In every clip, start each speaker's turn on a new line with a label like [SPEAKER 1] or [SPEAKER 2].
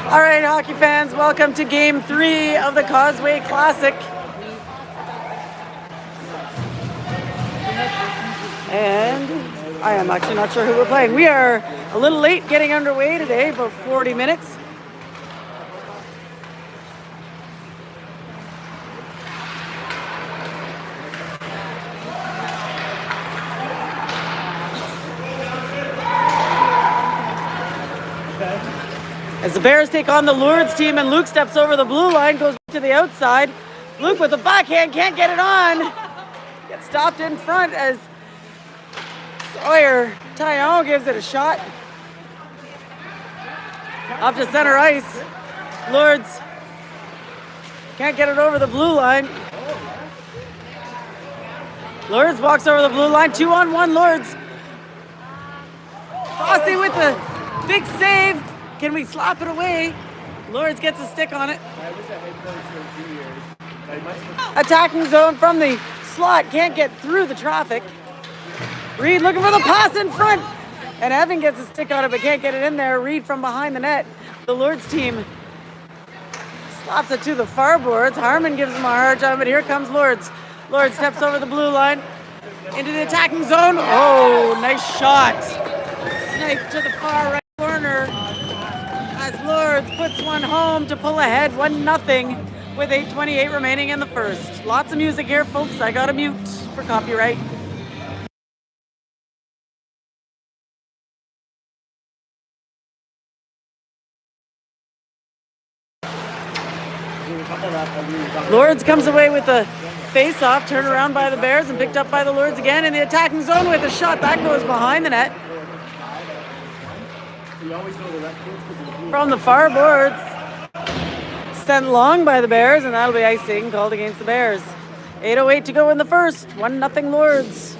[SPEAKER 1] All right, hockey fans, welcome to Game 3 of the Causeway Classic. And I am actually not sure who we're playing. We are a little late getting underway today, about 40 minutes. As the Bears take on the Lourdes team and Luke steps over the blue line, goes to the outside. Luke with the backhand, can't get it on. Gets stopped in front as Sawyer Taillon gives it a shot. Up to center ice. Lourdes can't get it over the blue line. Lourdes walks over the blue line, 2-on-1 Lourdes. Fossey with the big save. Can we slap it away? Lourdes gets a stick on it. Attacking zone from the slot, can't get through the traffic. Reed looking for the pass in front. And Evan gets a stick on it but can't get it in there. Reed from behind the net. The Lourdes team slaps it to the far boards. Harmon gives him a hard time, but here comes Lourdes. Lourdes steps over the blue line into the attacking zone. Oh, nice shot. Snipe to the far right corner as Lourdes puts one home to pull ahead 1-0 with 8:28 remaining in the first. Lots of music here, folks. I gotta mute for copyright. Lourdes comes away with the face-off, turned around by the Bears and picked up by the Lourdes again in the attacking zone with a shot that goes behind the net. From the far boards, sent long by the Bears, and that'll be icing called against the Bears. 8:08 to go in the first, 1-0 Lourdes.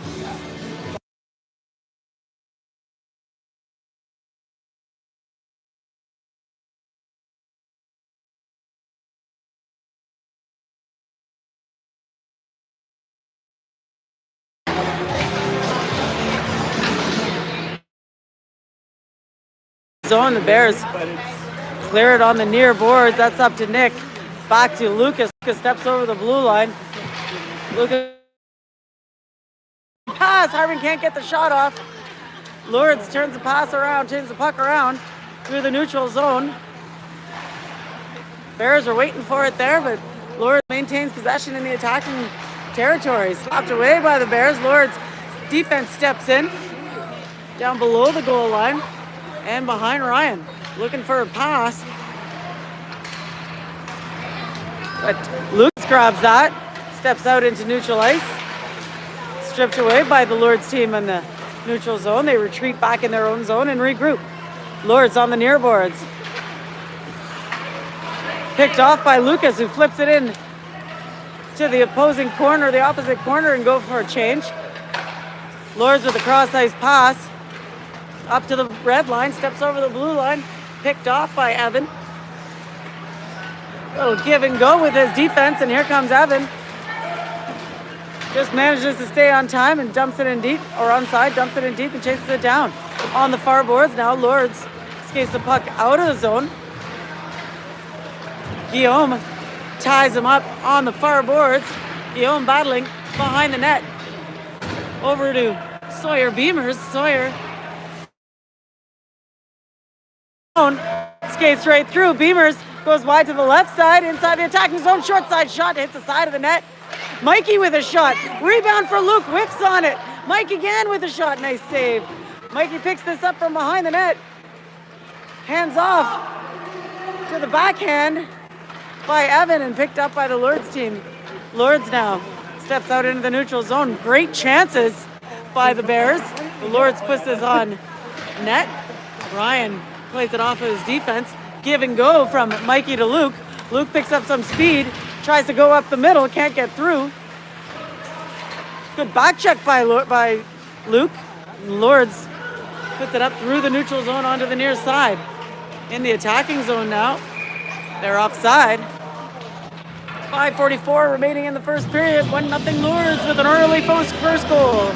[SPEAKER 1] Zone, the Bears clear it on the near boards. That's up to Nick. Back to Lucas. Lucas steps over the blue line. Lucas pass. Harmon can't get the shot off. Lourdes turns the pass around, turns the puck around through the neutral zone. Bears are waiting for it there, but Lourdes maintains possession in the attacking territory. Slapped away by the Bears. Lourdes defense steps in down below the goal line. And behind Ryan, looking for a pass. But Luke grabs that, steps out into neutral ice. Stripped away by the Lourdes team in the neutral zone. They retreat back in their own zone and regroup. Lourdes on the near boards. Picked off by Lucas, who flips it in to the opposing corner, the opposite corner, and go for a change. Lourdes with a cross-ice pass. Up to the red line, steps over the blue line, picked off by Evan. Little give and go with his defense, and here comes Evan. Just manages to stay on time and dumps it in deep, or onside, dumps it in deep and chases it down. On the far boards now, Lourdes skates the puck out of the zone. Guillaume ties him up on the far boards. Guillaume battling behind the net. Over to Sawyer Beamers. Sawyer skates right through. Beamers goes wide to the left side, inside the attacking zone. Short side shot, hits the side of the net. Mikey with a shot. Rebound for Luke, whiffs on it. Mike again with a shot, nice save. Mikey picks this up from behind the net. Hands off to the backhand by Evan and picked up by the Lourdes team. Lourdes now steps out into the neutral zone. Great chances by the Bears. The Lourdes puts this on net. Ryan plays it off of his defense. Give and go from Mikey to Luke. Luke picks up some speed, tries to go up the middle, can't get through. Good back check by Luke. Lourdes puts it up through the neutral zone onto the near side. In the attacking zone now. They're offside. 5:44 remaining in the first period. 1-0 Lourdes with an early first goal.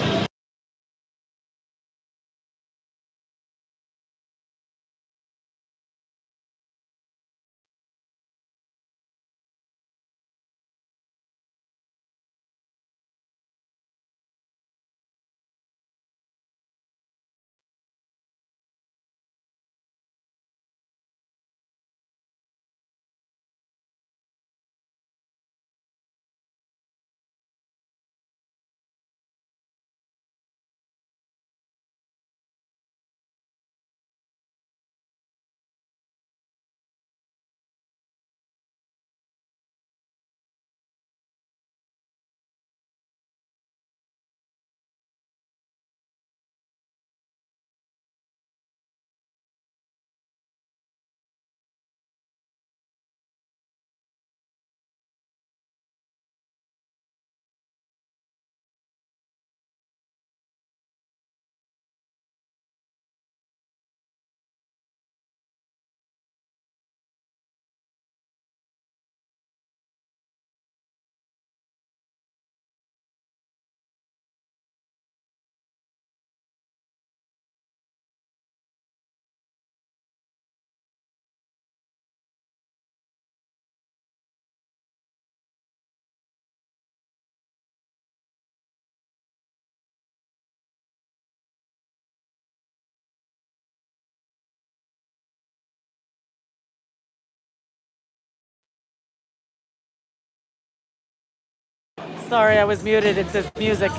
[SPEAKER 1] Sorry, I was muted. It's this music.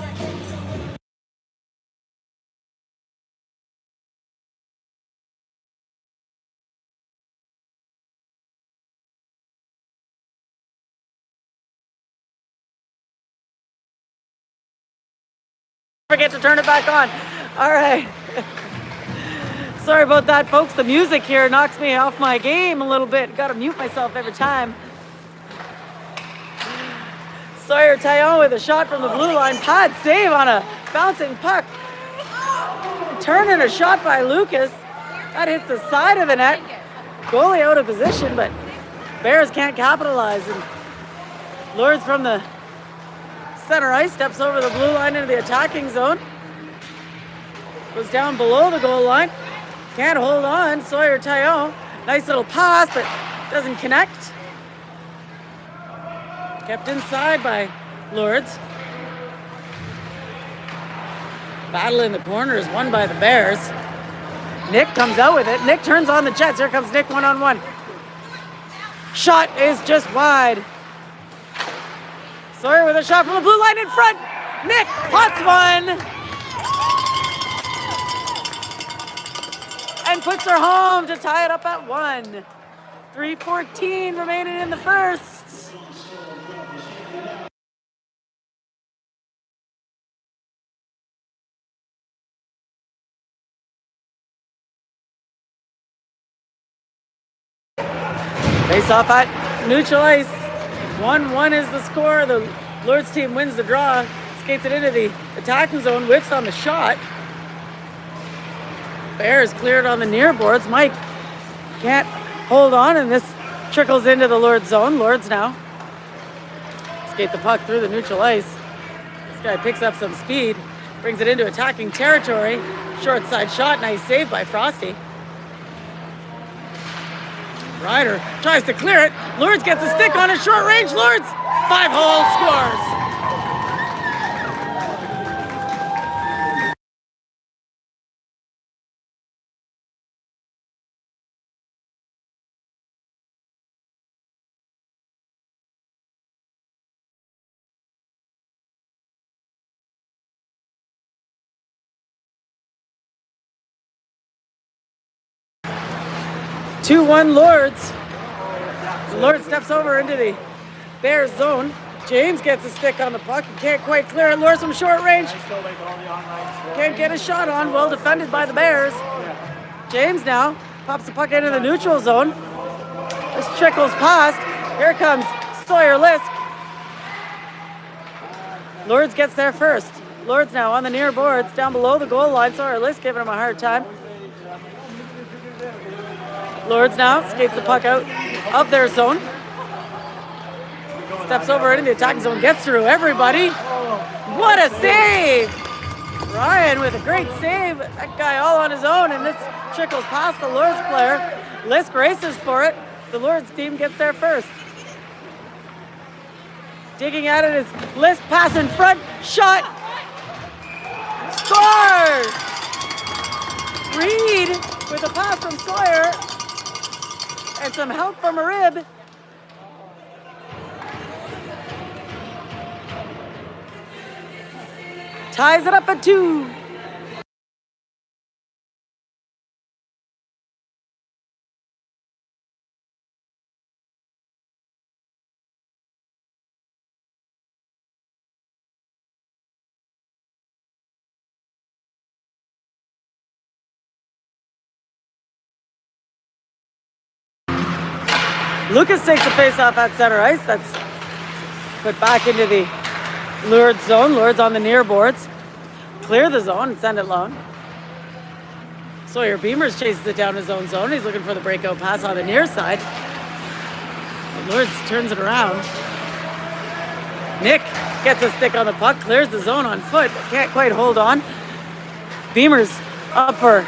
[SPEAKER 1] Forget to turn it back on. All right. Sorry about that, folks. The music here knocks me off my game a little bit. Got to mute myself every time. Sawyer Taillon with a shot from the blue line. Pad save on a bouncing puck. Turning a shot by Lucas. That hits the side of the net. Goalie out of position, but Bears can't capitalize. And Lourdes from the center ice steps over the blue line into the attacking zone. Goes down below the goal line. Can't hold on. Sawyer Taillon. Nice little pass, but doesn't connect. Kept inside by Lourdes. Battle in the corner is won by the Bears. Nick comes out with it. Nick turns on the Jets. Here comes Nick one-on-one. Shot is just wide. Sawyer with a shot from the blue line in front. Nick pots one. And puts her home to tie it up at 1. 3:14 remaining in the first. Face off at neutral ice. 1-1 is the score. The Lourdes team wins the draw. Skates it into the attacking zone. Whiffs on the shot. Bears cleared on the near boards. Mike can't hold on, and this trickles into the Lourdes zone. Lourdes now skate the puck through the neutral ice. This guy picks up some speed, brings it into attacking territory. Short side shot, nice save by Frosty. Ryder tries to clear it. Lourdes gets a stick on it, short range. Lourdes, 5-hole scores. Two-one Lourdes. Lourdes steps over into the Bears zone. James gets a stick on the puck. He can't quite clear it. Lourdes from short range. Can't get a shot on. Well defended by the Bears. James now pops the puck into the neutral zone. Just trickles past. Here comes Sawyer Lisk. Lourdes gets there first. Lourdes now on the near boards, down below the goal line. Sawyer Lisk giving him a hard time. Lourdes now skates the puck out of their zone. Steps over into the attacking zone, gets through everybody. What a save! Ryan with a great save. That guy all on his own, and this trickles past the Lourdes player. Lisk races for it. The Lourdes team gets there first. Digging at it is Lisk, pass in front, shot. Scores! Reed with a pass from Sawyer. And some help from a rib. Ties it up at 2. Lucas takes the face-off at center ice. That's put back into the Lourdes zone. Lourdes on the near boards. Clear the zone and send it long. Sawyer Beamers chases it down his own zone. He's looking for the breakout pass on the near side. Lourdes turns it around. Nick gets a stick on the puck, clears the zone on foot, but can't quite hold on. Beamers up for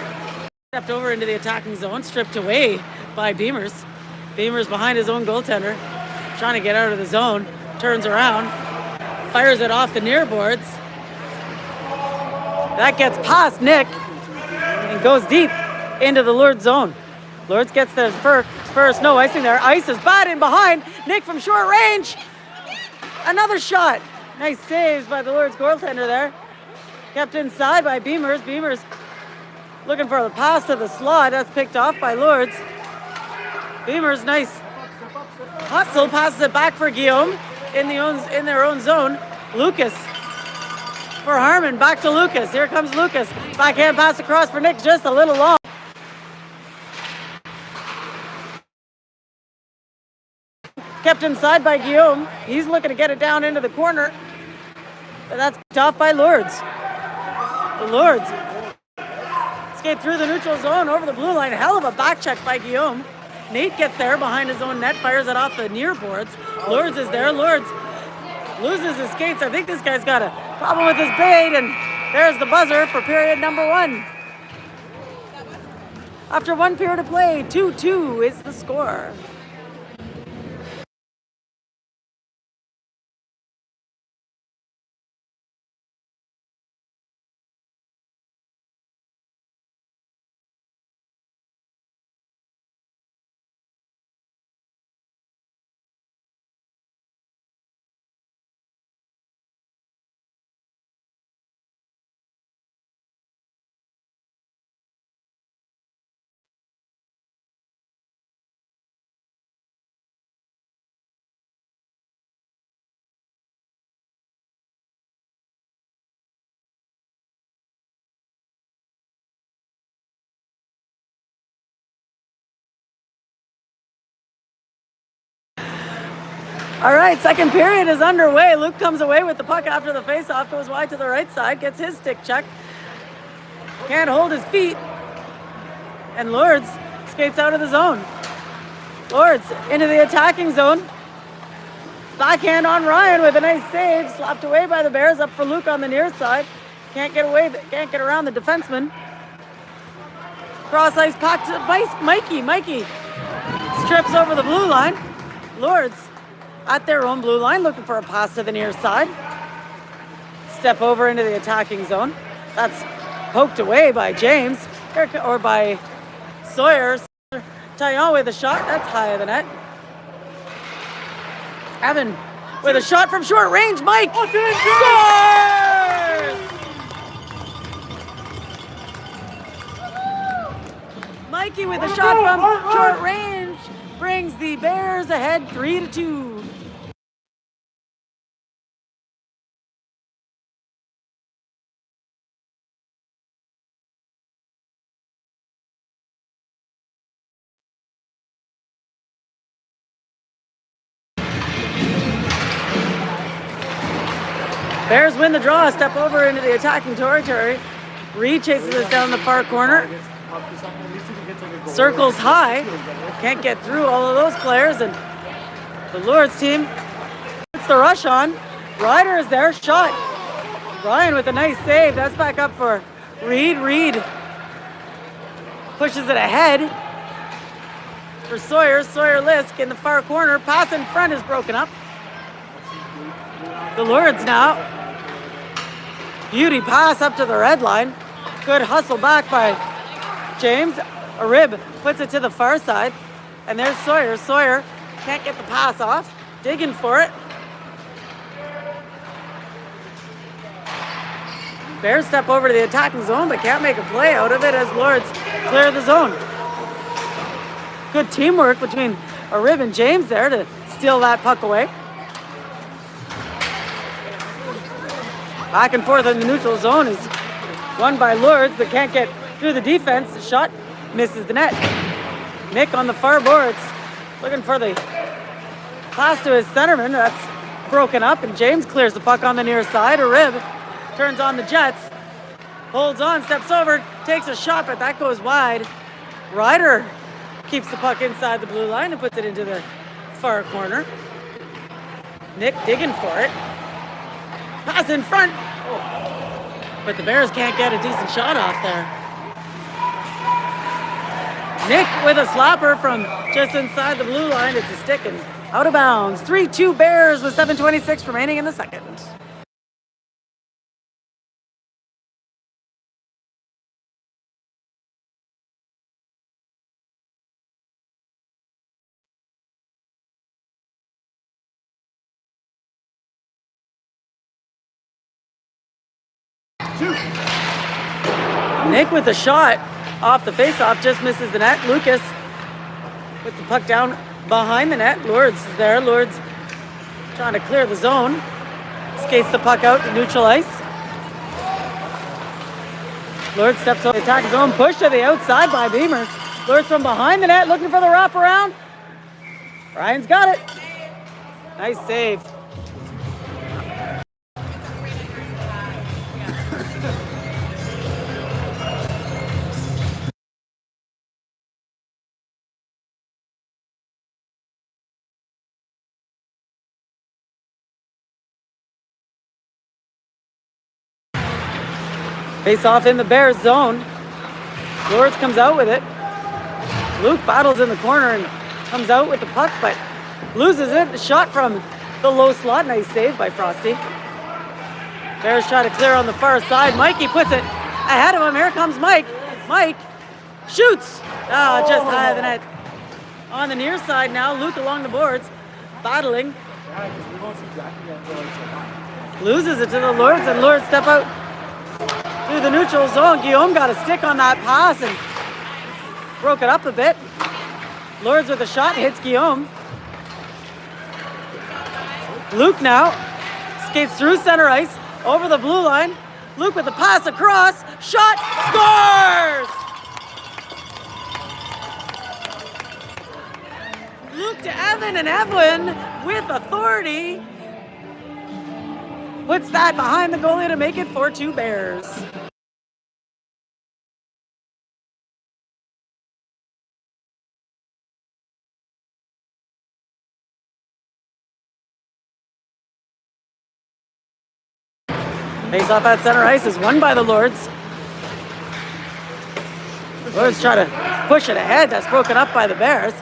[SPEAKER 1] stepped over into the attacking zone, stripped away by Beamers. Beamers behind his own goaltender, trying to get out of the zone, turns around, fires it off the near boards. That gets past Nick and goes deep into the Lourdes zone. Lourdes gets there first, no icing there. Ice is bad in behind. Nick from short range. Another shot. Nice saves by the Lourdes goaltender there. Kept inside by Beamers. Beamers looking for the pass to the slot. That's picked off by Lourdes. Beamers, nice hustle, passes it back for Guillaume in their own zone. Lucas for Harmon, back to Lucas. Here comes Lucas. Backhand pass across for Nick, just a little long. Kept inside by Guillaume. He's looking to get it down into the corner. But that's picked off by Lourdes. The Lourdes skate through the neutral zone over the blue line. Hell of a back check by Guillaume. Nate gets there behind his own net, fires it off the near boards. Lourdes is there. Lourdes loses his skates. I think this guy's got a problem with his bait, and there's the buzzer for period number 1. After 1 period of play, 2-2 is the score. All right, second period is underway. Luke comes away with the puck after the faceoff, goes wide to the right side, gets his stick check. Can't hold his feet. And Lourdes skates out of the zone. Lourdes into the attacking zone. Backhand on Ryan with a nice save. Slapped away by the Bears, up for Luke on the near side. Can't get around the defenseman. Cross ice puck to Mikey. Mikey strips over the blue line. Lourdes at their own blue line, looking for a pass to the near side. Step over into the attacking zone. That's poked away by James, or by Sawyer. Taillon with a shot, that's high of the net. Evan with a shot from short range. Mike scores! Mikey with a shot from short range brings the Bears ahead 3-2. Bears win the draw, step over into the attacking territory. Reed chases us down the far corner. Circles high. Can't get through all of those players, and the Lourdes team puts the rush on. Ryder is there, shot. Ryan with a nice save. That's back up for Reed. Reed pushes it ahead for Sawyer. Sawyer Lisk in the far corner. Pass in front is broken up. The Lourdes now. Beauty pass up to the red line. Good hustle back by James. A rib puts it to the far side. And there's Sawyer. Sawyer can't get the pass off. Digging for it. Bears step over to the attacking zone, but can't make a play out of it as Lourdes clear the zone. Good teamwork between a rib and James there to steal that puck away. Back and forth in the neutral zone is won by Lourdes, but can't get through the defense. The shot misses the net. Nick on the far boards, looking for the pass to his centerman. That's broken up, and James clears the puck on the near side. A rib turns on the Jets, holds on, steps over, takes a shot, but that goes wide. Ryder keeps the puck inside the blue line and puts it into the far corner. Nick digging for it. Pass in front. But the Bears can't get a decent shot off there. Nick with a slapper from just inside the blue line. It's a stick and out of bounds. 3-2 Bears with 7:26 remaining in the second. Nick with a shot off the face-off, just misses the net. Lucas puts the puck down behind the net. Lourdes is there. Lourdes trying to clear the zone. Skates the puck out to neutral ice. Lourdes steps over the attack zone, push to the outside by Beamers. Lourdes from behind the net, looking for the wraparound. Ryan's got it. Nice save. Face off in the Bears zone. Lourdes comes out with it. Luke battles in the corner and comes out with the puck, but loses it. A shot from the low slot. Nice save by Frosty. Bears try to clear on the far side. Mikey puts it ahead of him. Here comes Mike. Mike shoots. Just high of the net. On the near side now, Luke along the boards, battling. Loses it to the Lourdes, and Lourdes step out through the neutral zone. Guillaume got a stick on that pass and broke it up a bit. Lourdes with a shot, hits Guillaume. Luke now skates through center ice, over the blue line. Luke with the pass across, shot, scores! Luke to Evan, and Evan with authority puts that behind the goalie to make it 4-2 Bears. Face off at center ice is won by the Lourdes. Lourdes try to push it ahead. That's broken up by the Bears.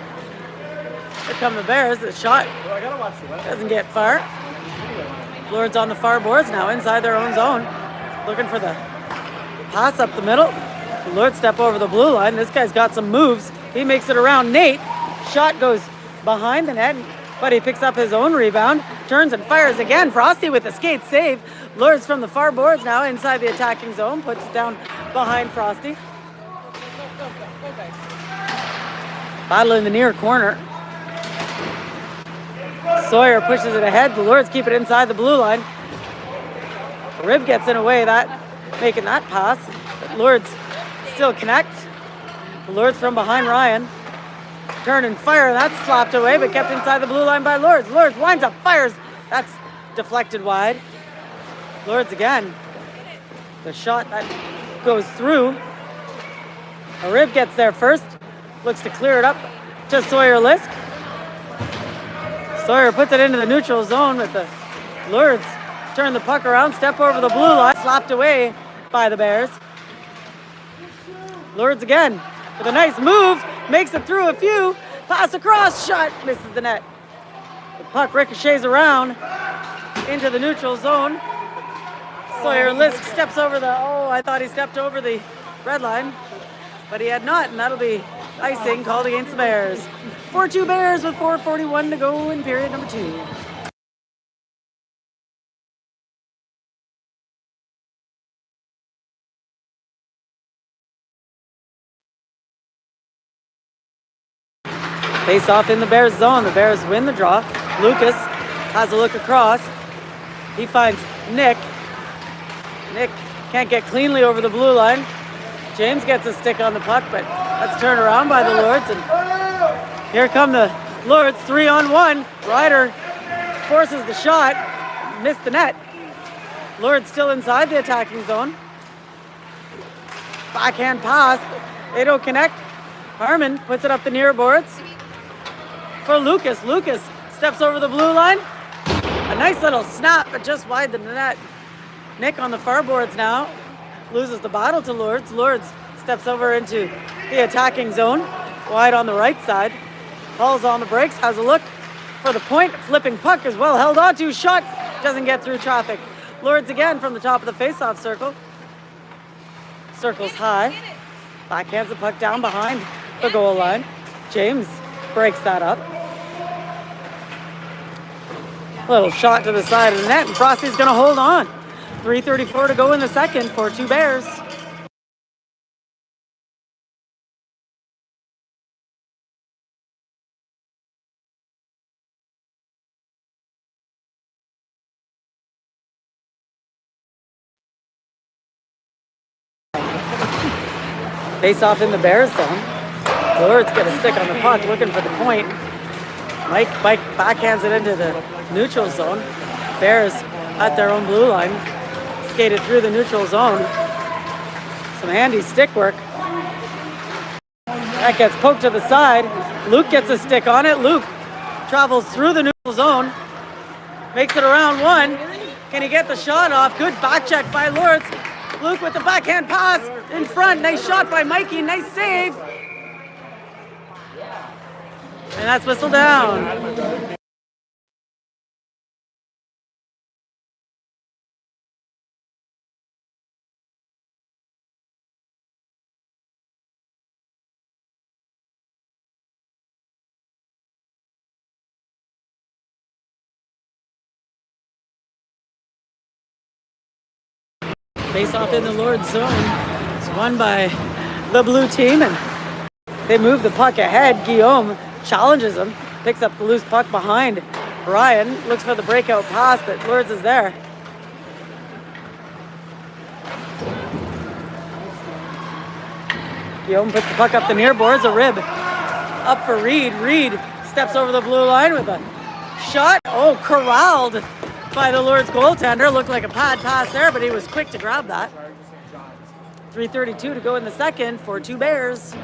[SPEAKER 1] Here come the Bears. The shot doesn't get far. Lourdes on the far boards now, inside their own zone. Looking for the pass up the middle. The Lourdes step over the blue line. This guy's got some moves. He makes it around Nate. Shot goes behind the net, but he picks up his own rebound. Turns and fires again. Frosty with the skate save. Lourdes from the far boards now, inside the attacking zone. Puts it down behind Frosty. Battle in the near corner. Sawyer pushes it ahead. The Lourdes keep it inside the blue line. Rib gets in a way that making that pass. But Lourdes still connect. The Lourdes from behind Ryan. Turn and fire. That's slapped away, but kept inside the blue line by Lourdes. Lourdes winds up, fires. That's deflected wide. Lourdes again. The shot that goes through. A Rib gets there first. Looks to clear it up to Sawyer Lisk. Sawyer puts it into the neutral zone with the Lourdes. Turn the puck around, step over the blue line. Slapped away by the Bears. Lourdes again with a nice move. Makes it through a few. Pass across, shot, misses the net. The puck ricochets around into the neutral zone. Sawyer Lisk steps over I thought he stepped over the red line, but he had not, and that'll be icing called against the Bears. 4-2 Bears with 4:41 to go in period number 2. Face off in the Bears zone. The Bears win the draw. Lucas has a look across. He finds Nick. Nick can't get cleanly over the blue line. James gets a stick on the puck, but that's turned around by the Lourdes. And here come the Lourdes, 3-on-1. Ryder forces the shot, missed the net. Lourdes still inside the attacking zone. Backhand pass. They don't connect. Harmon puts it up the near boards for Lucas. Lucas steps over the blue line. A nice little snap, but just wide the net. Nick on the far boards now. Loses the battle to Lourdes. Lourdes steps over into the attacking zone. Wide on the right side. Hall's on the brakes. Has a look for the point. Flipping puck is well held onto. Shot doesn't get through traffic. Lourdes again from the top of the face-off circle. Circles high. Backhands the puck down behind the goal line. James breaks that up. Little shot to the side of the net, and Frosty's going to hold on. 3:34 to go in the second, 4-2 Bears. Face off in the Bears zone. Lords get a stick on the puck, looking for the point. Mike backhands it into the neutral zone. Bears at their own blue line. Skated through the neutral zone. Some handy stick work. That gets poked to the side. Luke gets a stick on it. Luke travels through the neutral zone. Makes it around one. Can he get the shot off? Good back check by Lords. Luke with the backhand pass in front. Nice shot by Mikey. Nice save. And that's whistled down. Face off in the Lord's zone. It's won by the blue team, and they move the puck ahead. Guillaume challenges him, picks up the loose puck behind Ryan, looks for the breakout pass, but Lourdes is there. Guillaume puts the puck up the near boards, a rib up for Reed. Reed steps over the blue line with a shot. Oh, corralled by the Lourdes goaltender. Looked like a pad pass there, but he was quick to grab that. 3:32 to go in the second, 4-2 Bears.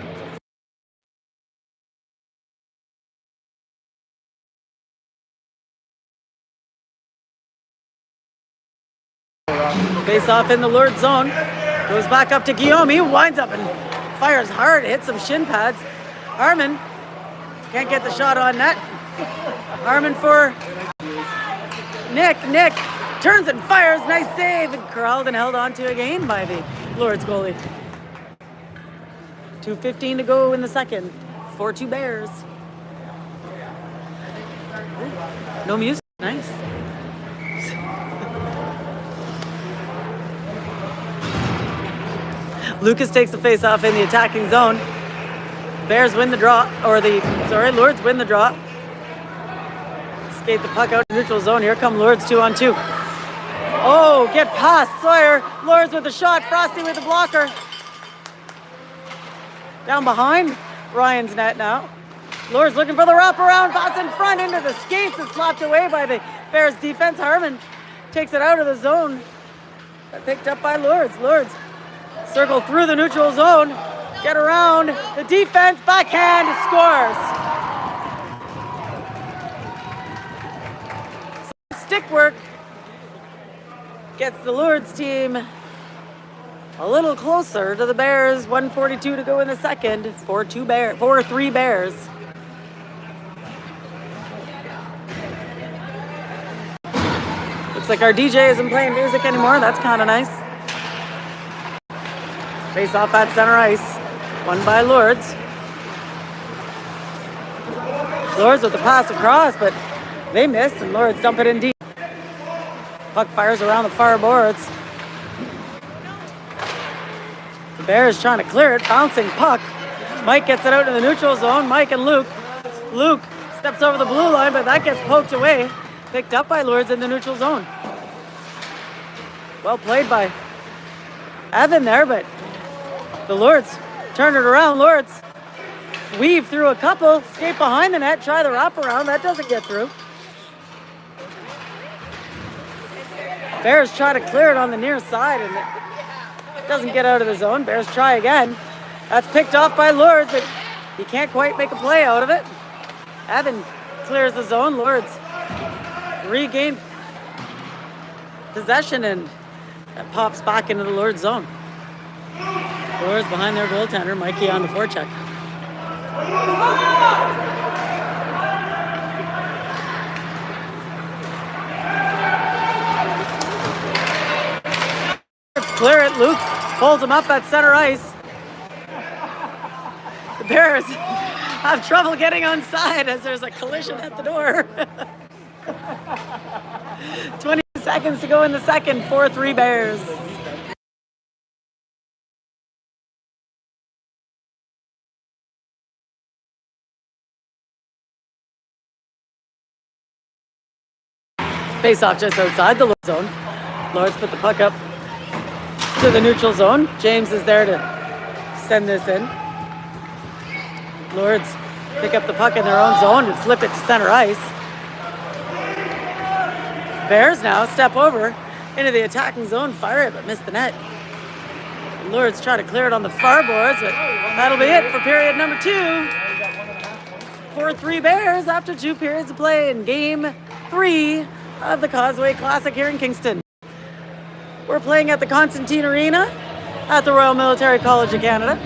[SPEAKER 1] Face off in the Lourdes zone. Goes back up to Guillaume. He winds up and fires hard. Hits some shin pads. Harmon can't get the shot on net. Harmon for Nick. Nick turns and fires. Nice save. And corralled and held on to again by the Lourdes goalie. 2:15 to go in the second. 4-2 Bears. No music. Nice. Lucas takes the face off in the attacking zone. Bears win the draw, Lourdes win the draw. Skate the puck out to neutral zone. Here come Lourdes 2-on-2. Oh, get past Sawyer. Lourdes with the shot. Frosty with the blocker. Down behind Ryan's net now. Lourdes looking for the wraparound. Pass in front into the skates. It's slapped away by the Bears defense. Harmon takes it out of the zone. Picked up by Lourdes. Lourdes circle through the neutral zone, get around the defense, backhand, scores. Stick work gets the Lourdes team a little closer to the Bears. 1:42 to go in the second. 4-3 Bears. Looks like our DJ isn't playing music anymore. That's kind of nice. Face off at center ice. Won by Lourdes. Lourdes with the pass across, but they missed, and Lourdes dump it in deep. Puck fires around the far boards. The Bears trying to clear it. Bouncing puck. Mike gets it out in the neutral zone. Mike and Luke. Luke steps over the blue line, but that gets poked away. Picked up by Lourdes in the neutral zone. Well played by Evan there, but the Lourdes turn it around. Lourdes weave through a couple, skate behind the net, try the wraparound. That doesn't get through. Bears try to clear it on the near side, and it doesn't get out of the zone. Bears try again. That's picked off by Lourdes, but he can't quite make a play out of it. Evan clears the zone. Lourdes regain possession, and that pops back into the Lourdes zone. Lourdes behind their goaltender, Mikey on the forecheck. Clear it. Luke holds him up at center ice. The Bears have trouble getting onside as there's a collision at the door. 20 seconds to go in the second. 4-3 Bears. Face off just outside the zone. Lords put the puck up to the neutral zone. James is there to send this in. Lords pick up the puck in their own zone and flip it to center ice. Bears now step over into the attacking zone, fire it, but miss the net. Lords try to clear it on the far boards, but that'll be it for period number 2. 4-3 Bears after 2 periods of play in game 3 of the Causeway Classic here in Kingston. We're playing at the Constantine Arena at the Royal Military College of Canada.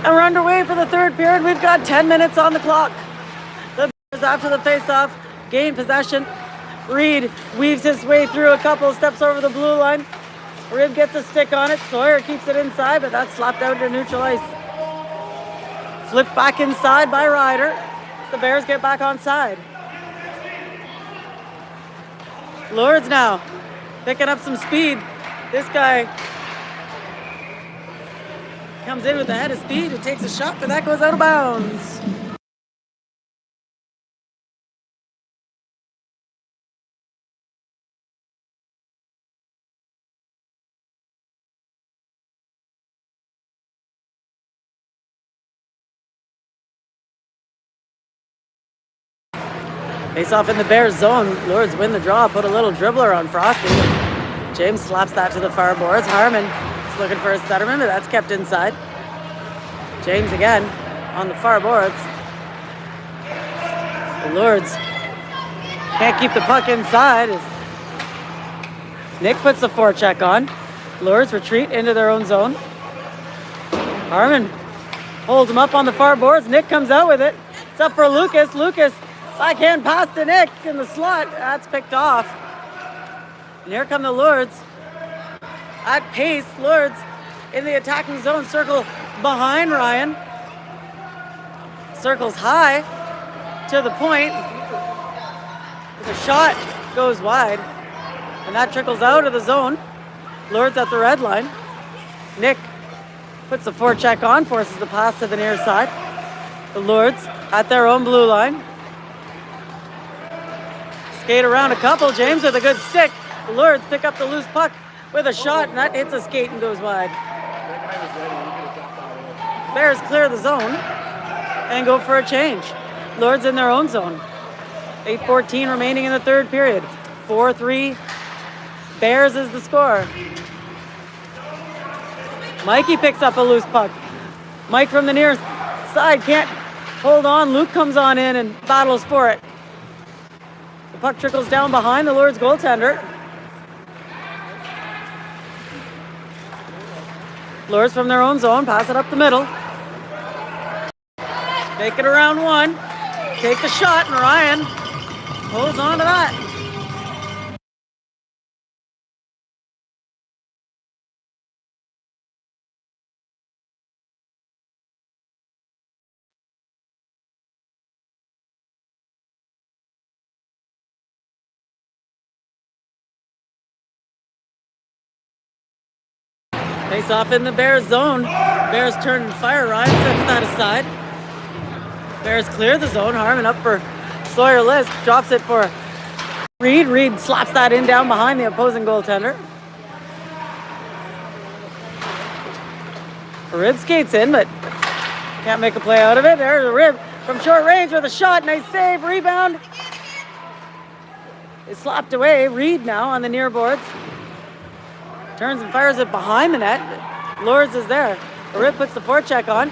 [SPEAKER 1] And we're underway for the third period. We've got 10 minutes on the clock. The Bears, after the face-off, gain possession. Reed weaves his way through a couple, steps over the blue line. Rib gets a stick on it. Sawyer keeps it inside, but that's slapped out to neutral ice. Flipped back inside by Ryder. The Bears get back on side. Lords now picking up some speed. This guy comes in with a head of speed and takes a shot, but that goes out of bounds. Face off in the Bears zone. Lords win the draw, put a little dribbler on Frosty. James slaps that to the far boards. Harmon is looking for a centerman, but that's kept inside. James again on the far boards. The Lords can't keep the puck inside. Nick puts the forecheck on. Lords retreat into their own zone. Harmon holds him up on the far boards. Nick comes out with it. It's up for Lucas. Lucas backhand pass to Nick in the slot. That's picked off. And here come the Lords. At pace, Lords in the attacking zone, circle behind Ryan. Circles high to the point. The shot goes wide, and that trickles out of the zone. Lords at the red line. Nick puts the forecheck on, forces the pass to the near side. The Lords at their own blue line. Skate around a couple. James with a good stick. The Lords pick up the loose puck with a shot, and that hits a skate and goes wide. Bears clear the zone and go for a change. Lords in their own zone. 8:14 remaining in the third period. 4-3. Bears is the score. Mikey picks up a loose puck. Mike from the near side can't hold on. Luke comes on in and battles for it. The puck trickles down behind the Lords goaltender. Lords from their own zone, pass it up the middle. Make it around one. Take the shot, and Ryan holds on to that. Face off in the Bears zone. Bears turn and fire. Ryan sets that aside. Bears clear the zone. Harmon up for Sawyer Lisk. Drops it for Reed. Reed slaps that in down behind the opposing goaltender. Rib skates in, but can't make a play out of it. There's a Rib from short range with a shot. Nice save. Rebound. It's slapped away. Reed now on the near boards. Turns and fires it behind the net. Lords is there. Rip puts the forecheck on.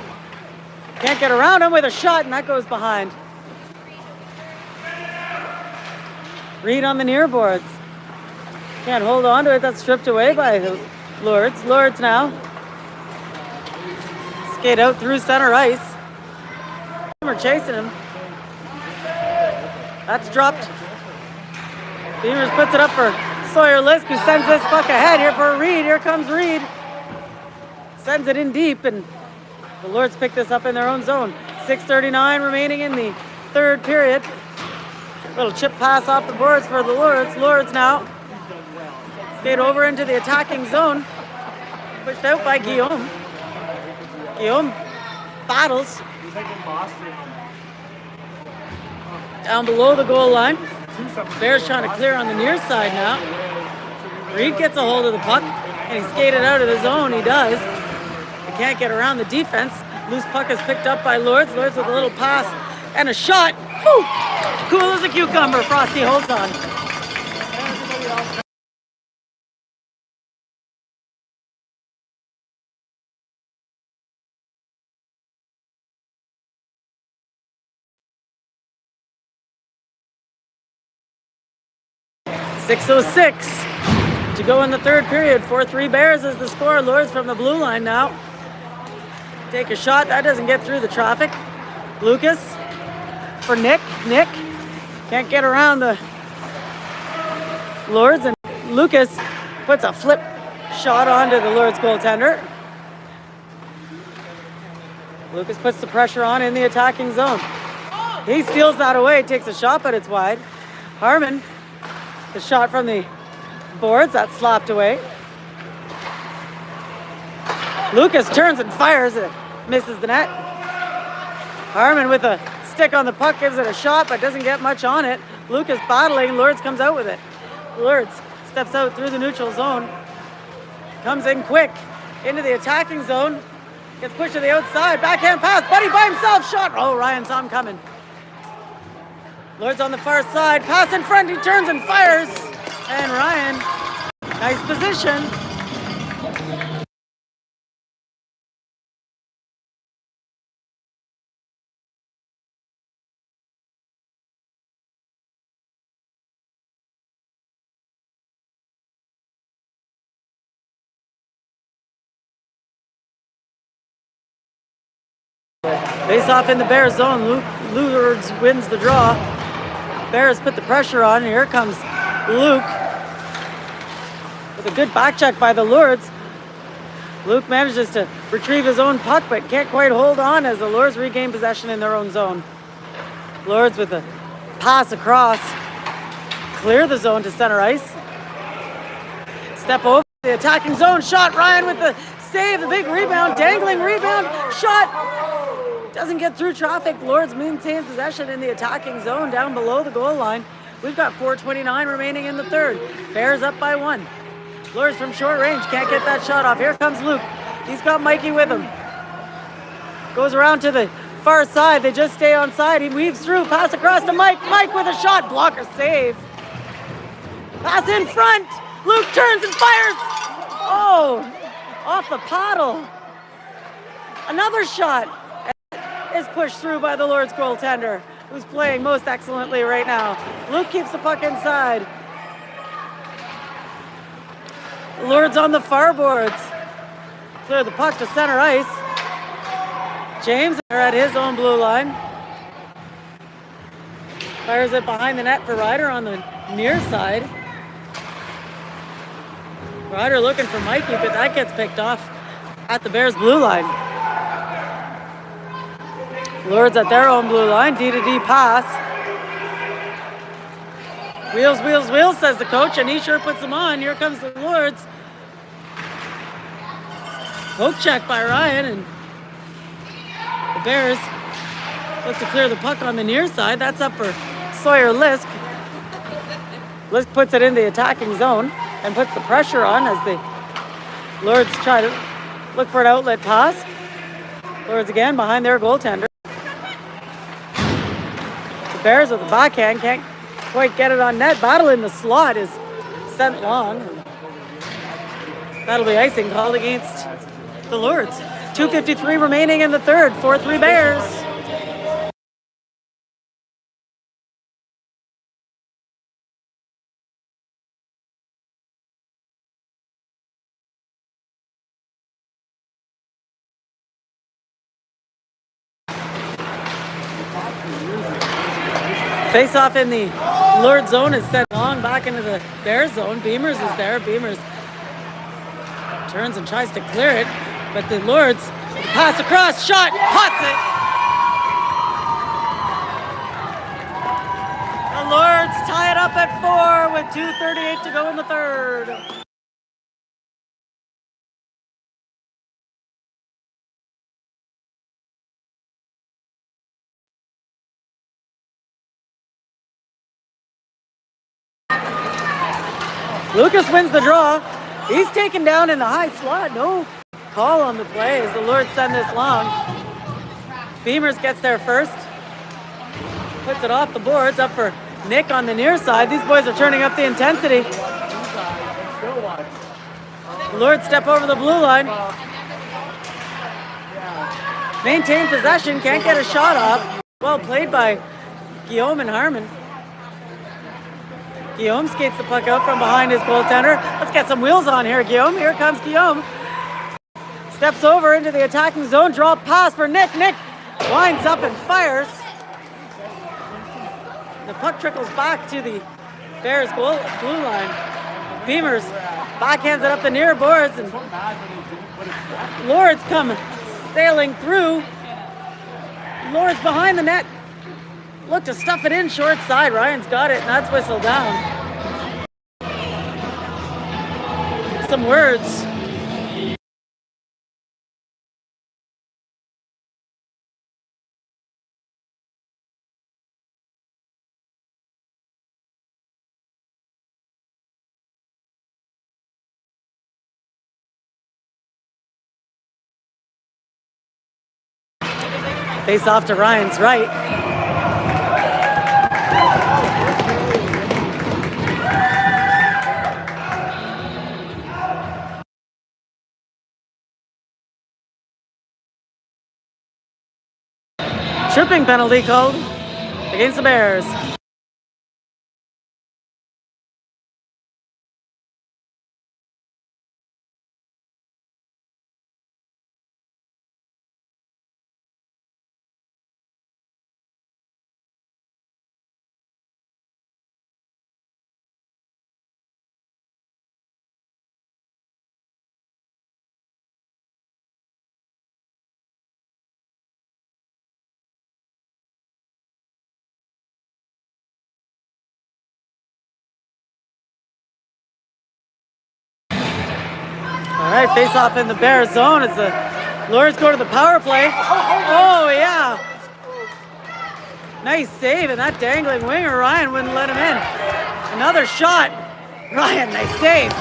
[SPEAKER 1] Can't get around him with a shot, and that goes behind. Reed on the near boards. Can't hold on to it. That's stripped away by Lords. Lords now. Skate out through center ice. Beamer chasing him. That's dropped. Beamers puts it up for Sawyer Lisk, who sends this puck ahead here for Reed. Here comes Reed. Sends it in deep, and the Lords pick this up in their own zone. 6:39 remaining in the third period. Little chip pass off the boards for the Lords. Lords now skate over into the attacking zone. Pushed out by Guillaume. Guillaume battles down below the goal line. Bears trying to clear on the near side now. Reed gets a hold of the puck, and he skated out of the zone. He does. He can't get around the defense. Loose puck is picked up by Lords. Lords with a little pass and a shot. Woo! Cool as a cucumber. Frosty holds on. 6:06 to go in the third period. 4-3 Bears is the score. Lords from the blue line now. Take a shot. That doesn't get through the traffic. Lucas for Nick. Nick can't get around the Lords, and Lucas puts a flip shot onto the Lords goaltender. Lucas puts the pressure on in the attacking zone. He steals that away, takes a shot, but it's wide. Harmon, the shot from the boards, that's slapped away. Lucas turns and fires it, misses the net. Harmon with a stick on the puck gives it a shot, but doesn't get much on it. Lucas battling, Lords comes out with it. Lords steps out through the neutral zone, comes in quick into the attacking zone, gets pushed to the outside, backhand pass, Buddy by himself, shot. Oh, Ryan saw him coming. Lords on the far side, pass in front, he turns and fires. And Ryan, nice position. Face off in the Bears zone. Lords wins the draw. Bears put the pressure on, and here comes Luke with a good back check by the Lords. Luke manages to retrieve his own puck, but can't quite hold on as the Lords regain possession in their own zone. Lords with a pass across, clear the zone to center ice. Step over the attacking zone, shot. Ryan with the save, the big rebound, dangling rebound, shot. Doesn't get through traffic. Lords maintains possession in the attacking zone down below the goal line. We've got 4:29 remaining in the third. Bears up by 1. Lords from short range can't get that shot off. Here comes Luke. He's got Mikey with him. Goes around to the far side. They just stay on side. He weaves through. Pass across to Mike. Mike with a shot. Blocker save. Pass in front. Luke turns and fires. Oh, off the paddle. Another shot is pushed through by the Lords goaltender, who's playing most excellently right now. Luke keeps the puck inside. Lords on the far boards. Clear the puck to center ice. James are at his own blue line. Fires it behind the net for Ryder on the near side. Ryder looking for Mikey, but that gets picked off at the Bears blue line. Lords at their own blue line, D-to-D pass. Wheels, wheels, wheels, says the coach, and he sure puts them on. Here comes the Lords. Poke check by Ryan, and the Bears look to clear the puck on the near side. That's up for Sawyer Lisk. Lisk puts it in the attacking zone and puts the pressure on as the Lords try to look for an outlet pass. Lords again behind their goaltender. Bears with the backhand can't quite get it on net. Battle in the slot is sent long. That'll be icing called against the Lourdes. 2:53 remaining in the third. 4-3 Bears. Face off in the Lourdes zone is set long back into the Bears zone. Beamers is there. Beamers turns and tries to clear it, but the Lourdes pass across, shot, pots it. The Lourdes tie it up at 4 with 2:38 to go in the third. Lucas wins the draw. He's taken down in the high slot. No call on the play as the Lourdes send this long. Beamers gets there first. Puts it off the boards, up for Nick on the near side. These boys are turning up the intensity. The Lourdes step over the blue line. Maintain possession, can't get a shot off. Well played by Guillaume and Harmon. Guillaume skates the puck out from behind his goaltender. Let's get some wheels on here, Guillaume. Here comes Guillaume. Steps over into the attacking zone. Draw pass for Nick. Nick winds up and fires. The puck trickles back to the Bears blue line. Beamers backhands it up the near boards, and Lourdes come sailing through. Lourdes behind the net. Look to stuff it in short side. Ryan's got it, and that's whistled down. Some words. Face off to Ryan's right. Tripping penalty called against the Bears. All right, face off in the Bears zone as the Lourdes go to the power play. Oh, yeah. Nice save, and that dangling winger, Ryan, wouldn't let him in. Another shot. Ryan, nice save.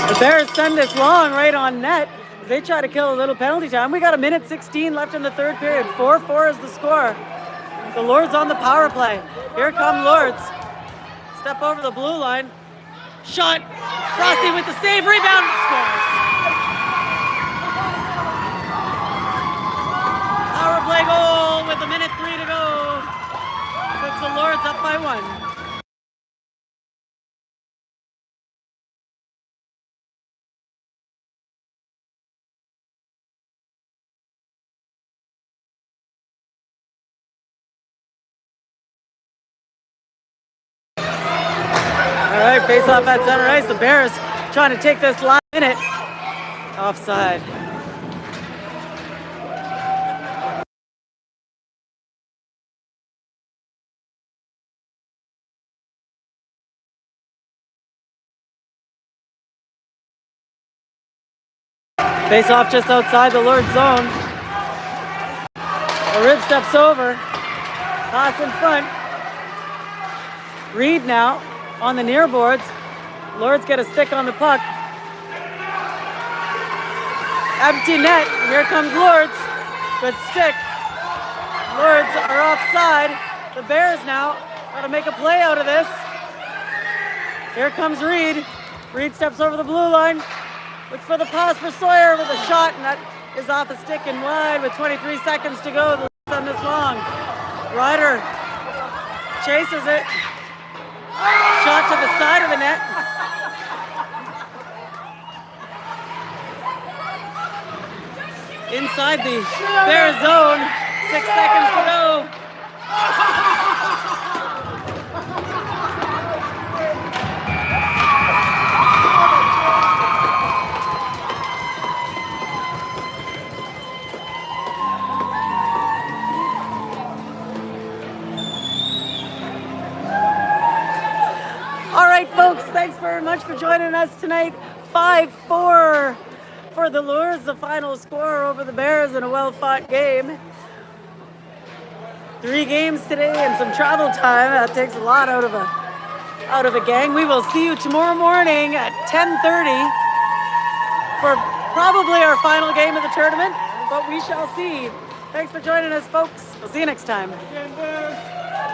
[SPEAKER 1] The Bears send this long right on net. They try to kill a little penalty time. We got 1:16 left in the third period. 4-4 is the score. The Lourdes on the power play. Here come Lourdes. Step over the blue line. Shot. Frosty with the save. Rebound. Scores. Power play goal with 1:03 to go. Puts the Lourdes up by 1. All right, face off at center ice. The Bears trying to take this last minute. Offside. Face off just outside the Lourdes zone. A rib steps over. Pass in front. Reed now on the near boards. Lords get a stick on the puck. Empty net. Here comes Lords. Good stick. Lords are offside. The Bears now got to make a play out of this. Here comes Reed. Reed steps over the blue line. Looks for the pass for Sawyer with a shot, and that is off a stick and wide with 23 seconds to go. The Leafs on this long. Ryder chases it. Shot to the side of the net. Inside the Bears zone. 6 seconds to go. All right, folks, thanks very much for joining us tonight. 5-4 for the Lures, the final score over the Bears in a well-fought game. 3 games today and some travel time. That takes a lot out of a gang. We will see you tomorrow morning at 10:30 for probably our final game of the tournament, but we shall see. Thanks for joining us, folks. We'll see you next time.